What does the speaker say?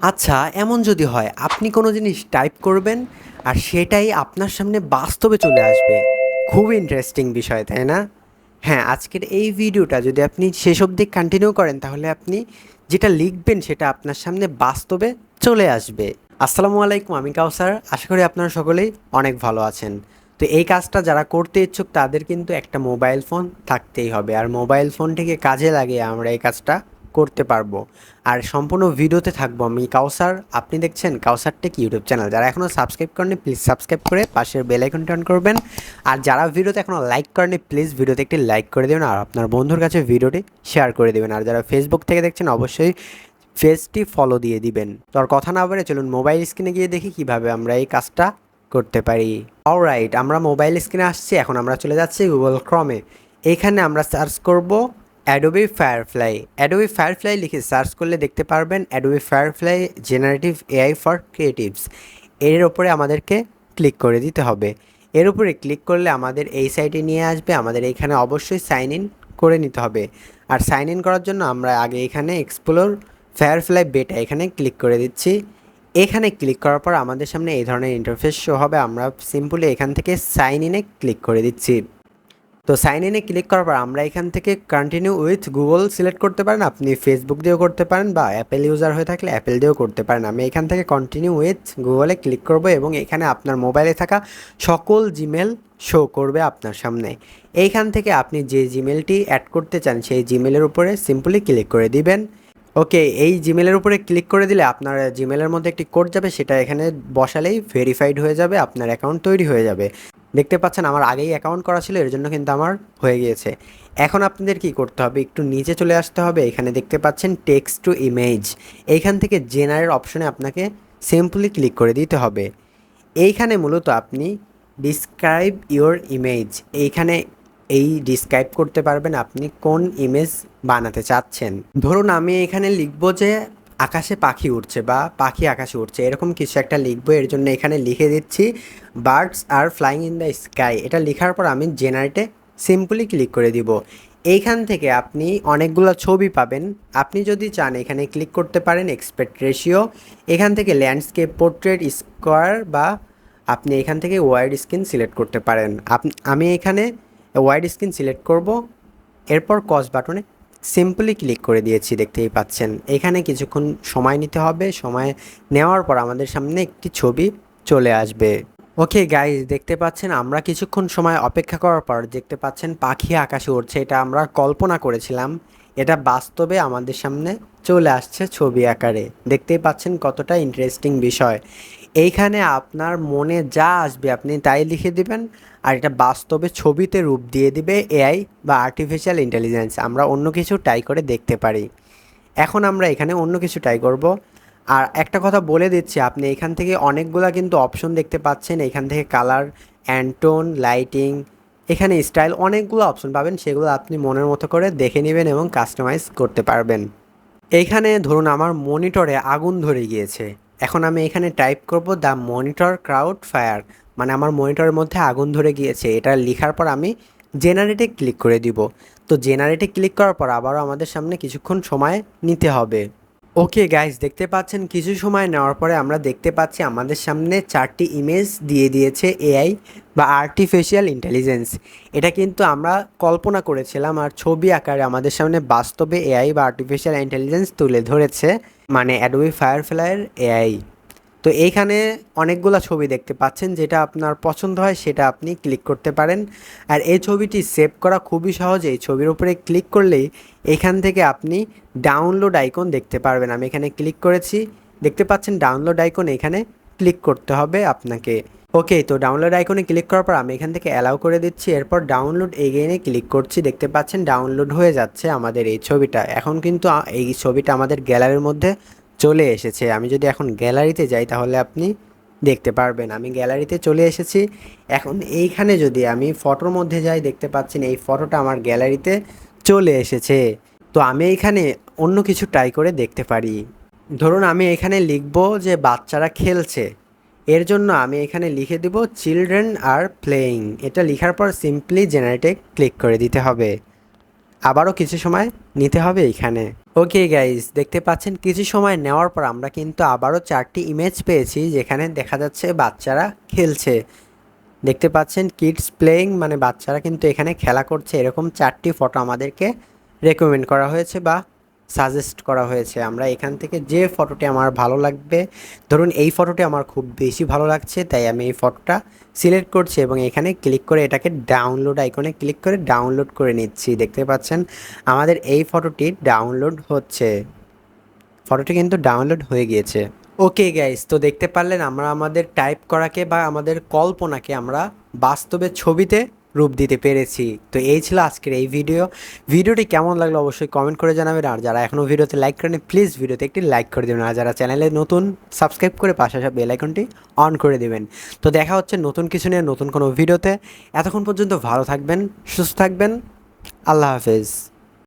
আচ্ছা, এমন যদি হয় আপনি কোনো জিনিস টাইপ করবেন আর সেটাই আপনার সামনে বাস্তবে চলে আসবে। খুবই ইন্টারেস্টিং বিষয়, তাই না? হ্যাঁ, আজকের এই ভিডিওটা যদি আপনি শেষ অবধি কন্টিনিউ করেন তাহলে আপনি যেটা লিখবেন সেটা আপনার সামনে বাস্তবে চলে আসবে। আসসালামু আলাইকুম, আমি কাউসার। আশা করি আপনারা সকলেই অনেক ভালো আছেন। তো এই কাজটা যারা করতে ইচ্ছুক তাদের কিন্তু একটা মোবাইল ফোন থাকতেই হবে, আর মোবাইল ফোনটিকে কাজে লাগিয়ে আমরা এই কাজটা করতে পারবো। আর সম্পূর্ণ ভিডিওতে থাকবো আমি কাউসার। আপনি দেখছেন কাউসার টেক ইউটিউব চ্যানেল। যারা এখনও সাবস্ক্রাইব করেনি প্লিজ সাবস্ক্রাইব করে পাশের বেল আইকনটি অন করবেন। আর যারা ভিডিওতে এখনও লাইক করেনি প্লিজ ভিডিওতে একটি লাইক করে দেবেন আর আপনার বন্ধুর কাছে ভিডিওটি শেয়ার করে দেবেন। আর যারা ফেসবুক থেকে দেখছেন অবশ্যই পেজটি ফলো দিয়ে দিবেন। তো আর কথা না বলে চলুন মোবাইল স্ক্রিনে গিয়ে দেখি কিভাবে আমরা এই কাজটা করতে পারি। অলরাইট, আমরা মোবাইল স্ক্রিনে আসছি। এখন আমরা চলে যাচ্ছি গুগল ক্রমে। এইখানে আমরা সার্চ করব অ্যাডোবি ফায়ারফ্লাই। অ্যাডোবি ফায়ারফ্লাই লিখে সার্চ করলে দেখতে পারবেন Adobe firefly generative AI for creatives. এর ওপরে আমাদেরকে ক্লিক করে দিতে হবে। এর উপরে ক্লিক করলে আমাদের এই সাইটে নিয়ে আসবে। আমাদের এইখানে অবশ্যই সাইন ইন করে নিতে হবে। আর সাইন ইন করার জন্য আমরা আগে এখানে এক্সপ্লোর ফায়ারফ্লাই বেটা এখানে ক্লিক করে দিচ্ছি। এখানে ক্লিক করার পর আমাদের সামনে এই ধরনের ইন্টারফেস শো হবে। আমরা সিম্পলি এখান থেকে সাইন ইনে ক্লিক করে দিচ্ছি। তো সাইন ইনে ক্লিক করার পর আমরা এখান থেকে কন্টিনিউ উইথ গুগল সিলেক্ট করতে পারেন। আপনি ফেসবুক দিয়েও করতে পারেন বা অ্যাপেল ইউজার হয়ে থাকলে অ্যাপেল দিয়েও করতে পারেন। আমি এখান থেকে কন্টিনিউ উইথ গুগলে ক্লিক করব এবং এখানে আপনার মোবাইলে থাকা সকল জিমেল শো করবে আপনার সামনে। এইখান থেকে আপনি যে জিমেলটি অ্যাড করতে চান সেই জিমেলের উপরে সিম্পলি ক্লিক করে দিবেন। ওকে, এই জিমেলের উপরে ক্লিক করে দিলে আপনার জিমেলের মধ্যে একটি কোড যাবে, সেটা এখানে বসালেই ভেরিফাইড হয়ে যাবে, আপনার অ্যাকাউন্ট তৈরি হয়ে যাবে। দেখতে পাচ্ছেন আমার আগেই অ্যাকাউন্ট করা ছিল, এর জন্য কিন্তু আমার হয়ে গিয়েছে। এখন আপনাদের কি করতে হবে, একটু নিচে চলে আসতে হবে। এখানে দেখতে পাচ্ছেন টেক্সট টু ইমেজ, এইখান থেকে জেনারেল অপশনে আপনাকে সিম্পলি ক্লিক করে দিতে হবে। এইখানে মূলত আপনি ডিসক্রাইব ইওর ইমেজ, এইখানে এই ডিসক্রাইব করতে পারবেন আপনি কোন ইমেজ বানাতে চাচ্ছেন। ধরুন আমি এখানে লিখবো যে আকাশে পাখি উড়ছে বা পাখি আকাশে উড়ছে, এরকম কিছু একটা লিখবো। এর জন্য এখানে লিখে দিচ্ছি birds are flying in the sky. এটা লেখার পর আমি জেনারেটে সিম্পলি ক্লিক করে দিব। এইখান থেকে আপনি অনেকগুলো ছবি পাবেন। আপনি যদি চান এখানে ক্লিক করতে পারেন এক্সপেক্ট রেশিও, এখান থেকে ল্যান্ডস্কেপ, পোর্ট্রেট, স্কোয়ার বা আপনি এখান থেকে ওয়াইড স্ক্রিন সিলেক্ট করতে পারেন। আমি এখানে ওয়াইড স্ক্রিন সিলেক্ট করব। এরপর কস বাটনে সিম্পলি ক্লিক করে দিয়েছি, দেখতেই পাচ্ছেন। এখানে কিছুক্ষণ সময় নিতে হবে। সময় নেওয়ার পর আমাদের সামনে একটি ছবি চলে আসবে। ওকে গাইজ, দেখতে পাচ্ছেন আমরা কিছুক্ষণ সময় অপেক্ষা করার পর দেখতে পাচ্ছেন পাখি আকাশে উড়ছে। এটা আমরা কল্পনা করেছিলাম, এটা বাস্তবে আমাদের সামনে চলে আসছে ছবি আকারে। দেখতেই পাচ্ছেন কতটা ইন্টারেস্টিং বিষয়। এইখানে আপনার মনে যা আসবে আপনি তাই লিখে দিবেন, আর এটা বাস্তবে ছবিতে রূপ দিয়ে দিবে এআই বা আর্টিফিশিয়াল ইন্টেলিজেন্স। আমরা অন্য কিছু ট্রাই করে দেখতে পারি। এখন আমরা এখানে অন্য কিছু ট্রাই করব। আর একটা কথা বলে দিচ্ছি, আপনি এখান থেকে অনেকগুলা কিন্তু অপশন দেখতে পাচ্ছেন। এখান থেকে কালার অ্যান্ড টোন, লাইটিং, এখানে স্টাইল, অনেকগুলো অপশন পাবেন। সেগুলো আপনি মনের মতো করে দেখে নেবেন এবং কাস্টমাইজ করতে পারবেন। এইখানে ধরুন আমার মনিটরে আগুন ধরে গিয়েছে। এখন আমি এখানে টাইপ করব দ্য মনিটর ক্রাউড ফায়ার, মানে আমার মনিটরের মধ্যে আগুন ধরে গিয়েছে। এটা লেখার পর আমি জেনারেটে ক্লিক করে দিব। তো জেনারেটে ক্লিক করার পর আবারও আমাদের সামনে কিছুক্ষণ সময় নিতে হবে। ওকে গাইস, দেখতে পাচ্ছেন কিছু সময় নেওয়ার পরে আমরা দেখতে পাচ্ছি আমাদের সামনে 4টি ইমেজ দিয়ে দিয়েছে এআই বা আর্টিফিশিয়াল ইন্টেলিজেন্স। এটা কিন্তু আমরা কল্পনা করেছিলাম, আর ছবি আকারে আমাদের সামনে বাস্তবে এআই বা আর্টিফিশিয়াল ইন্টেলিজেন্স তুলে ধরেছে, মানে অ্যাডোবি ফায়ারফ্লাইয়ের এআই। তো এইখানে অনেকগুলো ছবি দেখতে পাচ্ছেন, যেটা আপনার পছন্দ হয় সেটা আপনি ক্লিক করতে পারেন। আর এই ছবিটি সেভ করা খুবই সহজ। এই ছবির উপরে ক্লিক করলেই এখান থেকে আপনি ডাউনলোড আইকন দেখতে পারবেন। আমি এখানে ক্লিক করেছি, দেখতে পাচ্ছেন ডাউনলোড আইকন, এখানে ক্লিক করতে হবে আপনাকে। ওকে, তো ডাউনলোড আইকনে ক্লিক করার পর আমি এখান থেকে অ্যালাউ করে দিচ্ছি। এরপর ডাউনলোড এগেইনে ক্লিক করছি। দেখতে পাচ্ছেন ডাউনলোড হয়ে যাচ্ছে আমাদের এই ছবিটা। এখন কিন্তু এই ছবিটা আমাদের গ্যালারির মধ্যে চলে এসেছে। আমি যদি এখন গ্যালারিতে যাই তাহলে আপনি দেখতে পারবেন আমি গ্যালারিতে চলে এসেছি। এখন এইখানে যদি আমি ফটোর মধ্যে যাই, দেখতে পাচ্ছেন এই ফটোটা আমার গ্যালারিতে চলে এসেছে। তো আমি এইখানে অন্য কিছু ট্রাই করে দেখতে পারি। ধরুন আমি এখানে লিখব যে বাচ্চারা খেলছে। এর জন্য আমি এখানে লিখে দিব চিলড্রেন আর প্লেয়িং। এটা লেখার পর সিম্পলি জেনারেটে ক্লিক করে দিতে হবে। আবারও কিছু সময় নিতে হবে এইখানে। ওকে গাইস, দেখতে পাচ্ছেন কিছু সময় নেওয়ার পর আমরা কিন্তু আবারও 4টি ইমেজ পেয়েছি যেখানে দেখা যাচ্ছে বাচ্চারা খেলছে। দেখতে পাচ্ছেন কিডস প্লেয়িং, মানে বাচ্চারা কিন্তু এখানে খেলা করছে। এরকম 4টি ফটো আমাদেরকে রেকমেন্ড করা হয়েছে বা সাজেস্ট করা হয়েছে। আমরা এখান থেকে যে ফটোটি আমার ভালো লাগবে, ধরুন এই ফটোটি আমার খুব বেশি ভালো লাগছে, তাই আমি এই ফটোটা সিলেক্ট করছি এবং এখানে ক্লিক করে এটাকে ডাউনলোড আইকনে ক্লিক করে ডাউনলোড করে নিচ্ছি। দেখতে পাচ্ছেন আমাদের এই ফটোটি ডাউনলোড হচ্ছে। ফটোটি কিন্তু ডাউনলোড হয়ে গিয়েছে। ওকে গাইস, তো দেখতে পারলেন আমরা আমাদের টাইপ করাকে বা আমাদের কল্পনাকে আমরা বাস্তবে ছবিতে রূপ দিতে পেরেছি। তো এই ছিল আজকের এই ভিডিওটি কেমন লাগলো অবশ্যই কমেন্ট করে জানাবেন। আর যারা এখনও ভিডিওতে লাইক করেনি প্লিজ ভিডিওতে একটি লাইক করে দেবেন। আর যারা চ্যানেলে নতুন সাবস্ক্রাইব করে পাশে আসা বেল আইকনটি অন করে দেবেন। তো দেখা হচ্ছে নতুন কিছু নিয়ে নতুন কোনো ভিডিওতে। এতক্ষণ পর্যন্ত ভালো থাকবেন, সুস্থ থাকবেন। আল্লাহ হাফেজ।